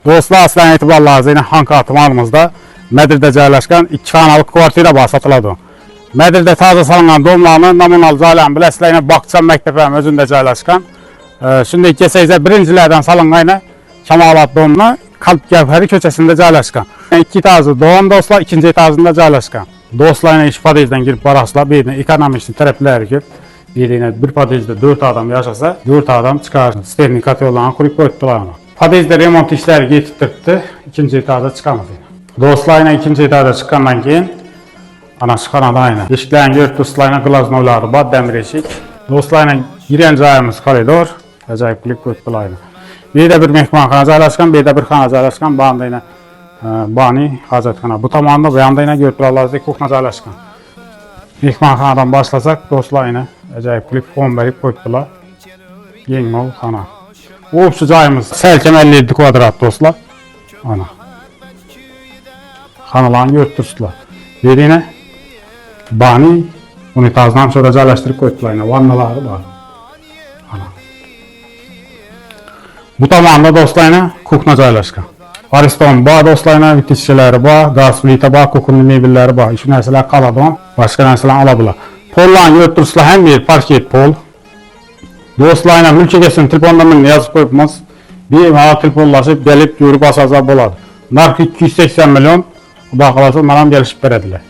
Dostlar, aslan etibarlarınızla yine Xan Kartmanımızda Mədirdə yerləşən 2 xanalıq kvartira var, satıladı. Mədirdə taze salınan domlarının namunalı caylarını biləsizlər, yine Bakçan məktəbinin özündə yerləşən. Şimdi keçəcək birincilərdən salınğan ilə Kemalat domuna Kalp Gəvhəri köçəsində yerləşən. 2 etajlı dom dostlar, 2-ci etajında yerləşən. Dostlar yine iş podejdən girib barasla, birinə ekonomik tərəfləri girib, birinə bir podejdə 4 adam yaşasa, 4 adam çıxar. Sterling kategoriyalarını kurub qoydular ona. Podejdə remont işləri getirtirdi, 2-ci etajda çıxamadı. Dostlar yine 2-ci etajda çıxandan keyin ana çıxanada aynı. Eşiklərin görüntüsü glaznovları var, dəmir eşik. Dostlar yine girən cayımız koridor, acayip klik qoydular aynı. Bir de bir mehmanxana yerləşən, bir de bir xana yerləşən, bağında yine bani, hacətxana. Bu tamamında bu yanda yine görüntülərdə kuxna yerləşən. Mehmanxanadan başlasaq, dostlar yine acayip klik fon verib qoydular. Yengmol xana. Opsu cayımız səlkəm 57 kvadrat dostlar. Ana. Xanalarını görüntüsülər. Bir yine bani, unitazdan sonra yerləşdirib qoydular yine. Vannaları var. Ana. Bu tamamında dostlar yine kuxna yerləşən. Ariston var dostlar yine, vitişçiləri var, gaz plita var, kuxunlu mebelləri var. Şu nəsələr qaladon, başqa nəsələr alabılar. Pollarını görüntüsülər, hem bir parket pol. Dostlar yine mülki geçsin telefonlarını yazıp koyupmaz. Bir ev telefonlaşıp gelip görüp asacaq boladı. Nark 280 milyon, baxılası mənəm gəlişib verədilər.